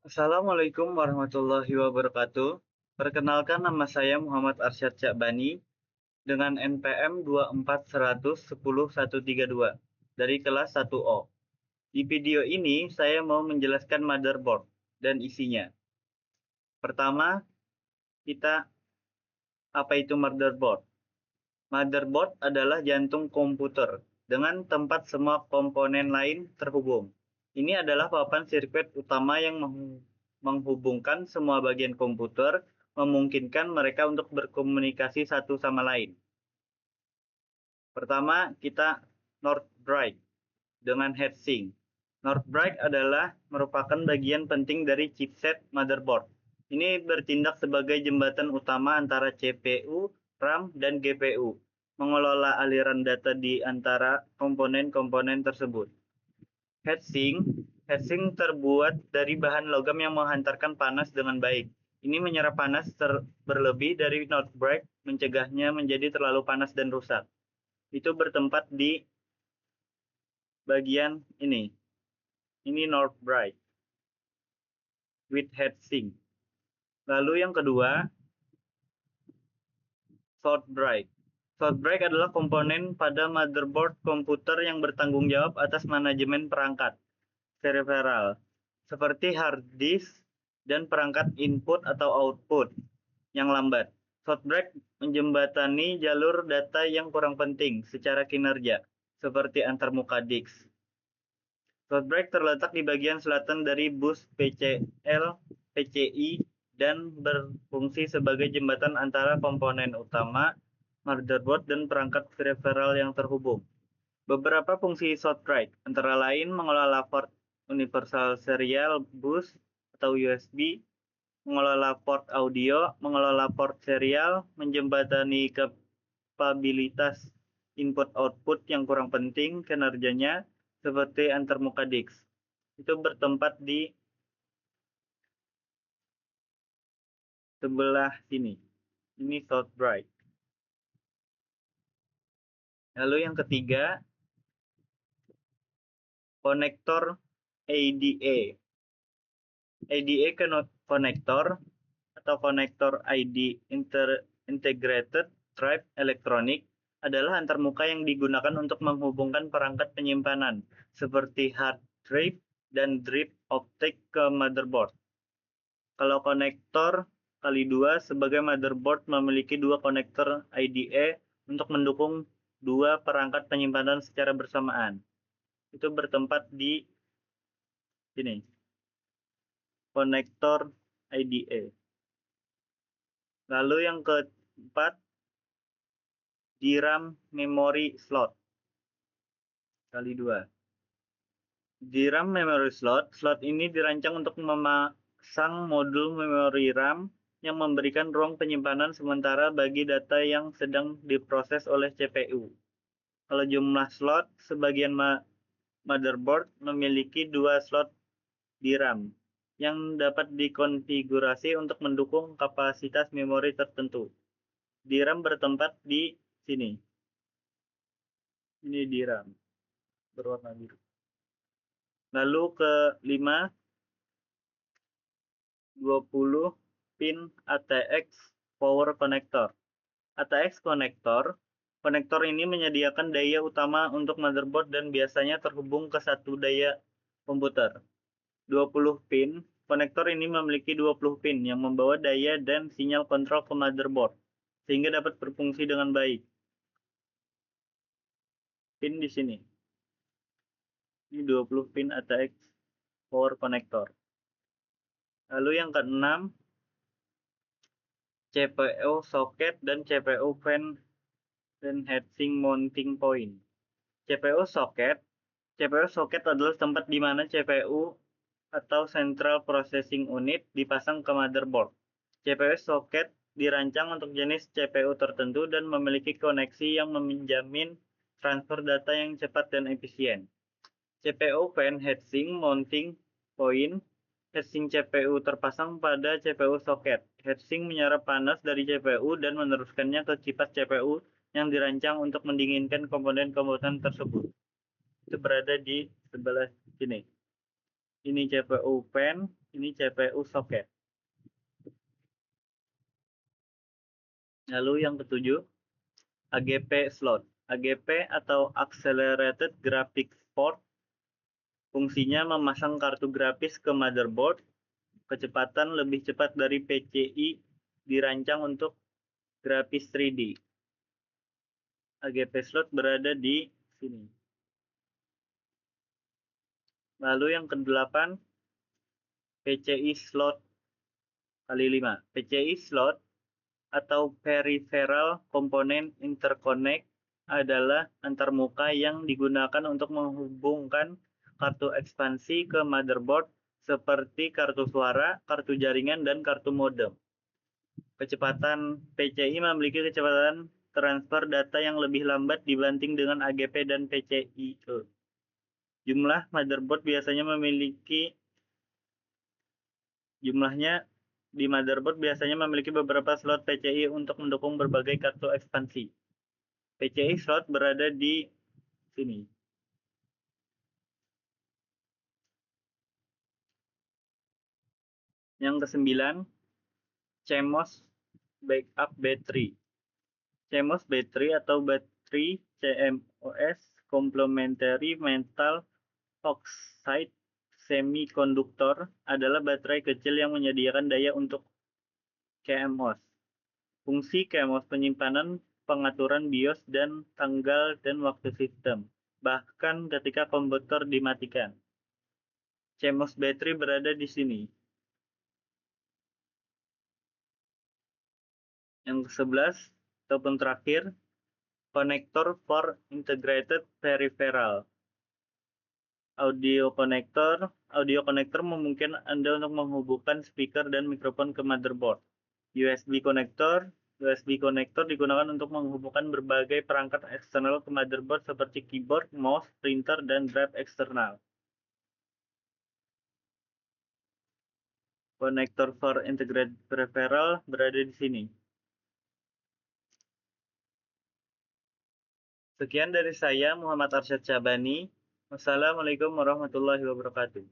Assalamualaikum warahmatullahi wabarakatuh. Perkenalkan, nama saya Muhammad Arsyad Syakbani dengan NPM 24100100132 dari kelas 1O. Di video ini saya mau menjelaskan motherboard dan isinya. Pertama, kita apa itu motherboard? Motherboard adalah jantung komputer dengan tempat semua komponen lain terhubung. Ini adalah papan sirkuit utama yang menghubungkan semua bagian komputer, memungkinkan mereka untuk berkomunikasi satu sama lain. Pertama, kita North Bright dengan heatsink. North Bright adalah merupakan bagian penting dari chipset motherboard. Ini bertindak sebagai jembatan utama antara CPU, RAM, dan GPU, mengelola aliran data di antara komponen-komponen tersebut. Heatsink terbuat dari bahan logam yang menghantarkan panas dengan baik. Ini menyerap panas berlebih dari North Bright, mencegahnya menjadi terlalu panas dan rusak. Itu bertempat di bagian ini. Ini North Bright with heatsink. Lalu yang kedua, South Bright. South Bright adalah komponen pada motherboard komputer yang bertanggung jawab atas manajemen perangkat cerebral, seperti hard disk dan perangkat input atau output yang lambat. South Bright menjembatani jalur data yang kurang penting secara kinerja, seperti antarmuka disk. South Bright terletak di bagian selatan dari bus PCL, PCI, dan berfungsi sebagai jembatan antara komponen utama, motherboard, dan perangkat peripheral yang terhubung. Beberapa fungsi South Bright antara lain mengelola port Universal Serial Bus atau USB, mengelola port audio, mengelola port serial, menjembatani kapabilitas input-output yang kurang penting kinerjanya, seperti antarmuka disk. Itu bertempat di sebelah sini. Ini South Bright. Lalu yang ketiga, konektor ADA. ADA konektor atau konektor ID Integrated Drive Electronic adalah antarmuka yang digunakan untuk menghubungkan perangkat penyimpanan seperti hard drive dan drive optik ke motherboard. Kalau konektor kali 2 sebagai motherboard memiliki dua konektor IDE untuk mendukung dua perangkat penyimpanan secara bersamaan. Itu bertempat di sini. Konektor IDE. Lalu yang keempat, DRAM memory slot kali 2. DRAM memory slot ini dirancang untuk memasang modul memori RAM yang memberikan ruang penyimpanan sementara bagi data yang sedang diproses oleh CPU. Kalau jumlah slot, sebagian motherboard memiliki 2 slot DRAM yang dapat dikonfigurasi untuk mendukung kapasitas memori tertentu. DRAM bertempat di sini. Ini DRAM berwarna biru. Lalu ke-5, 20 pin ATX power connector. ATX konektor ini menyediakan daya utama untuk motherboard dan biasanya terhubung ke satu daya komputer. 20 pin, konektor ini memiliki 20 pin yang membawa daya dan sinyal kontrol ke motherboard, sehingga dapat berfungsi dengan baik. Pin di sini. Ini 20 pin ATX power connector. Lalu yang ke-6, CPU socket dan CPU fan dan heatsink mounting point. CPU socket adalah tempat di mana CPU atau Central Processing Unit dipasang ke motherboard. CPU socket dirancang untuk jenis CPU tertentu dan memiliki koneksi yang menjamin transfer data yang cepat dan efisien. CPU fan heatsink mounting point. Heatsink CPU terpasang pada CPU socket. Heatsink menyerap panas dari CPU dan meneruskannya ke kipas CPU yang dirancang untuk mendinginkan komponen-komponen tersebut. Itu berada di sebelah sini. Ini CPU pen, ini CPU soket. Lalu yang ketujuh, AGP slot. AGP atau Accelerated Graphics Port fungsinya memasang kartu grafis ke motherboard. Kecepatan lebih cepat dari PCI dirancang untuk grafis 3D. AGP slot berada di sini. Lalu yang kedelapan, PCI slot kali 5. PCI slot atau Peripheral Component Interconnect adalah antarmuka yang digunakan untuk menghubungkan kartu ekspansi ke motherboard seperti kartu suara, kartu jaringan, dan kartu modem. Kecepatan PCI memiliki kecepatan transfer data yang lebih lambat dibanding dengan AGP dan PCIe. Jumlah motherboard biasanya memiliki Jumlahnya di motherboard biasanya memiliki beberapa slot PCI untuk mendukung berbagai kartu ekspansi. PCI slot berada di sini. Yang kesembilan, CMOS Backup Battery. CMOS Battery atau baterai CMOS Complementary Metal Oxide Semiconductor adalah baterai kecil yang menyediakan daya untuk CMOS. Fungsi CMOS penyimpanan, pengaturan BIOS, dan tanggal dan waktu sistem, bahkan ketika komputer dimatikan. CMOS battery berada di sini. Yang ke-11, ataupun terakhir, Connector for Integrated Peripheral. Audio connector memungkinkan Anda untuk menghubungkan speaker dan mikrofon ke motherboard. USB connector digunakan untuk menghubungkan berbagai perangkat eksternal ke motherboard seperti keyboard, mouse, printer, dan drive eksternal. Connector for integrated peripheral berada di sini. Sekian dari saya, Muhammad Arsyad Syabani. Wassalamualaikum warahmatullahi wabarakatuh.